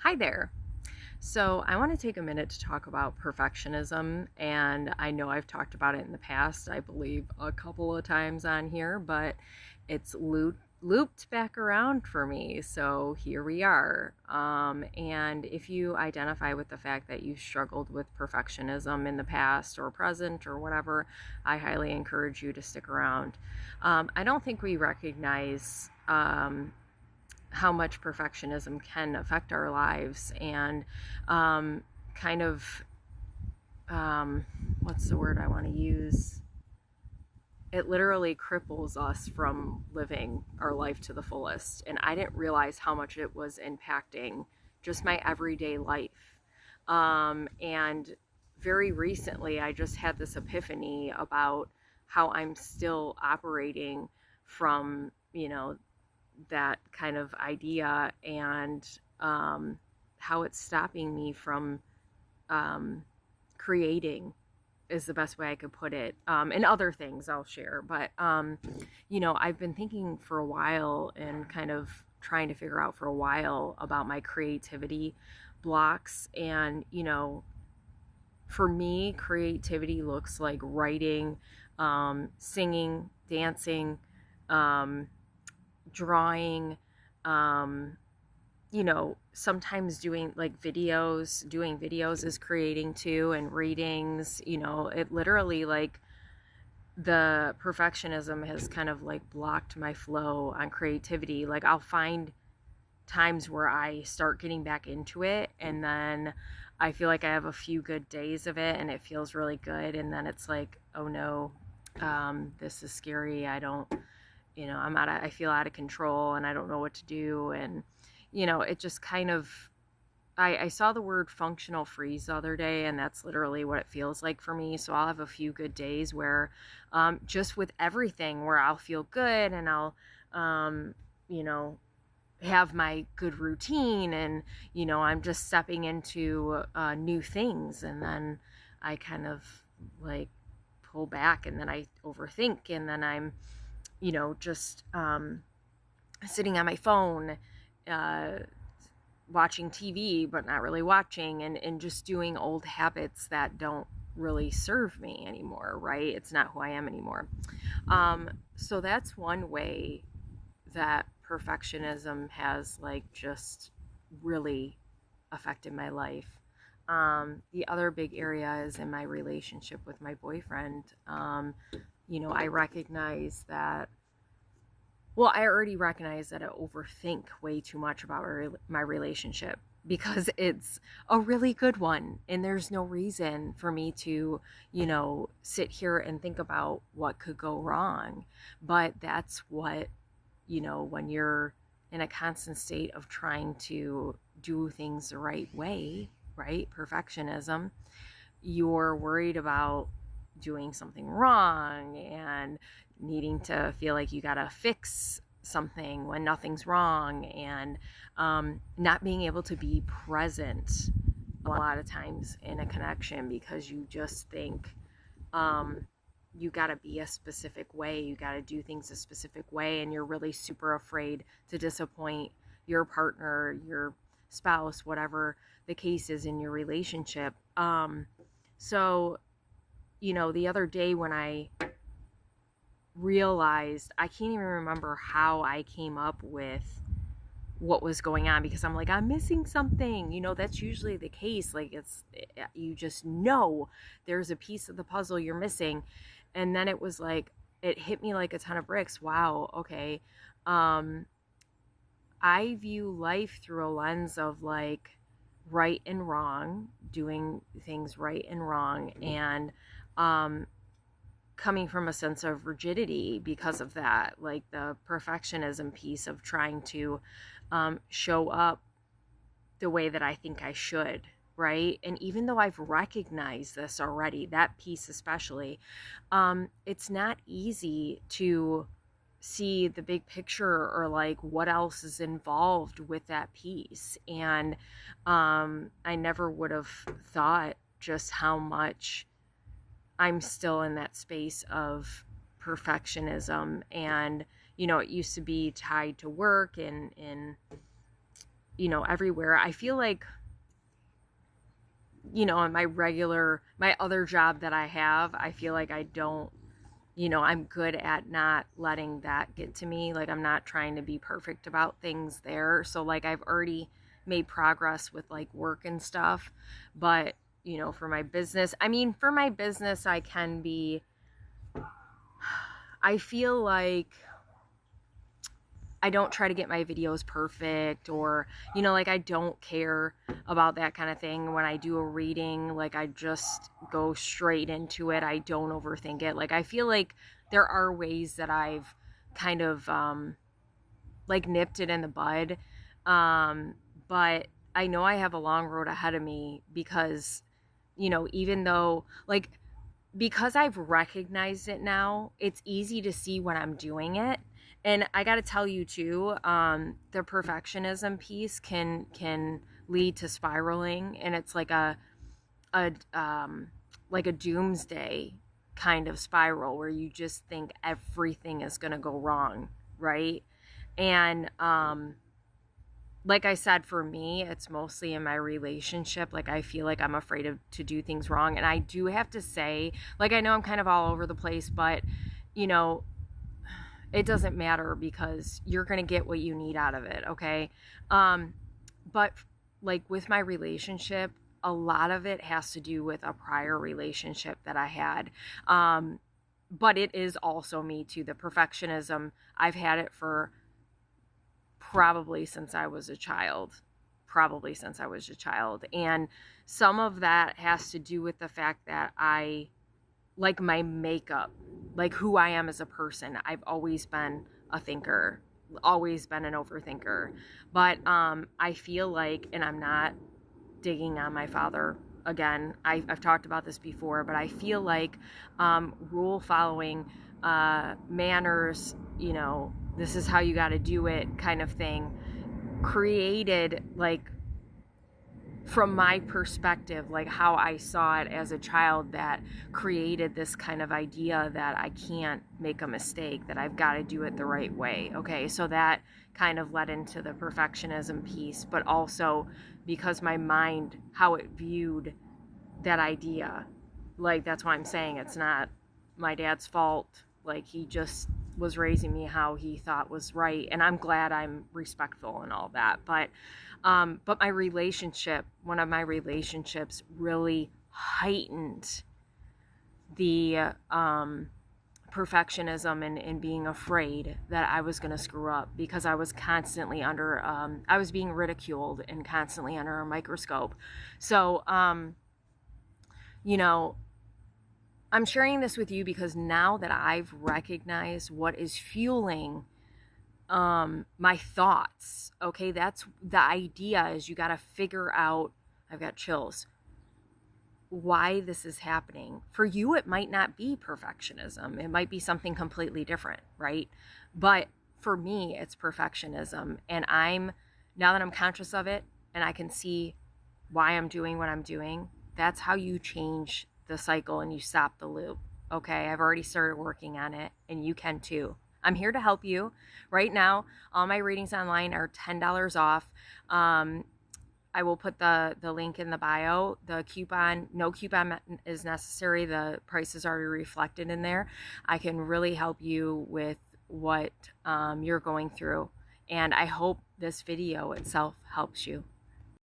Hi there. So, I want to take a minute to talk about perfectionism. And I know I've talked about it in the past, I believe a couple of times on here, but it's looped back around for me. So, here we are. And if you identify with the fact that you struggled with perfectionism in the past or present or whatever, I highly encourage you to stick around. I don't think we recognize. How much perfectionism can affect our lives and um, kind of um, what's the word I want to use? It literally cripples us from living our life to the fullest. And I didn't realize how much it was impacting just my everyday life. And very recently, I just had this epiphany about how I'm still operating from, that kind of idea and how it's stopping me from um, creating is the best way I could put it. And other things I'll share. But, I've been thinking for a while and kind of trying to figure out for a while about my creativity blocks. And, for me, creativity looks like writing, singing, dancing, um, drawing, um, sometimes doing videos is creating too, and readings, it literally like the perfectionism has kind of like blocked my flow on creativity. Like I'll find times where I start getting back into it and then I feel like I have a few good days of it and it feels really good. And then it's like, oh no, this is scary. I feel out of control and I don't know what to do. And, it just kind of, I saw the word functional freeze the other day, and that's literally what it feels like for me. So I'll have a few good days where, just with everything, where I'll feel good and I'll, um, you know, have my good routine and, I'm just stepping into new things. And then I kind of like pull back and then I overthink and then I'm just sitting on my phone, uh, watching TV, but not really watching, and just doing old habits that don't really serve me anymore, right? It's not who I am anymore. So that's one way that perfectionism has like just really affected my life. The other big area is in my relationship with my boyfriend. I recognize that I already recognize that I overthink way too much about my relationship because it's a really good one. And there's no reason for me to, sit here and think about what could go wrong. But that's what, when you're in a constant state of trying to do things the right way, right? Perfectionism, you're worried about doing something wrong and needing to feel like you gotta fix something when nothing's wrong, and not being able to be present a lot of times in a connection because you just think um, you gotta be a specific way, you gotta do things a specific way, and you're really super afraid to disappoint your partner, your spouse, whatever the case is in your relationship. So, the other day when I realized, I can't even remember how I came up with what was going on because I'm like, I'm missing something. That's usually the case. Like, you just know there's a piece of the puzzle you're missing. And then it was like, it hit me like a ton of bricks. Wow. Okay. Um, I view life through a lens of like right and wrong, doing things right and wrong, and um, coming from a sense of rigidity because of that, like the perfectionism piece of trying to show up the way that I think I should, right? And even though I've recognized this already, that piece especially, it's not easy to see the big picture or like what else is involved with that piece. And I never would have thought just how much I'm still in that space of perfectionism. And, it used to be tied to work and everywhere. I feel like, in my other job that I have, I feel like I don't, I'm good at not letting that get to me. Like, I'm not trying to be perfect about things there. So, like, I've already made progress with like work and stuff. But, for my business, I feel like I don't try to get my videos perfect, or, like, I don't care about that kind of thing. When I do a reading, like, I just go straight into it. I don't overthink it. Like, I feel like there are ways that I've kind of, like, nipped it in the bud. Um, but I know I have a long road ahead of me because, even though, like, because I've recognized it now, it's easy to see when I'm doing it. And I got to tell you too, the perfectionism piece can lead to spiraling, and it's like a doomsday kind of spiral where you just think everything is going to go wrong, right? And like I said, for me, it's mostly in my relationship. Like, I feel like I'm afraid to do things wrong. And I do have to say, like, I know I'm kind of all over the place, but, you know, it doesn't matter because you're going to get what you need out of it. Okay. But like with my relationship, a lot of it has to do with a prior relationship that I had. But it is also me too. The perfectionism, I've had it for probably since I was a child. Probably since I was a child. And some of that has to do with the fact that I like my makeup, like who I am as a person. I've always been a thinker, always been an overthinker. But I feel like, and I'm not digging on my father again, I've talked about this before, but I feel like rule following, manners, this is how you got to do it kind of thing, created, like, from my perspective, like how I saw it as a child, that created this kind of idea that I can't make a mistake, that I've got to do it the right way. Okay, so that kind of led into the perfectionism piece, but also because my mind, how it viewed that idea. Like, that's why I'm saying it's not my dad's fault. Like, he just was raising me how he thought was right, and I'm glad I'm respectful and all that. But one of my relationships really heightened the perfectionism, and being afraid that I was going to screw up, because I was constantly I was being ridiculed and constantly under a microscope. So, you know, I'm sharing this with you because now that I've recognized what is fueling my thoughts, okay, that's the idea, is you got to figure out, I've got chills, why this is happening. For you, it might not be perfectionism. It might be something completely different, right? But for me, it's perfectionism. And now that I'm conscious of it and I can see why I'm doing what I'm doing, that's how you change the cycle and you stop the loop. Okay, I've already started working on it, and you can too. I'm here to help you. Right now, all my readings online are $10 off. I will put the link in the bio. The coupon, no coupon is necessary. The price is already reflected in there. I can really help you with what you're going through. And I hope this video itself helps you.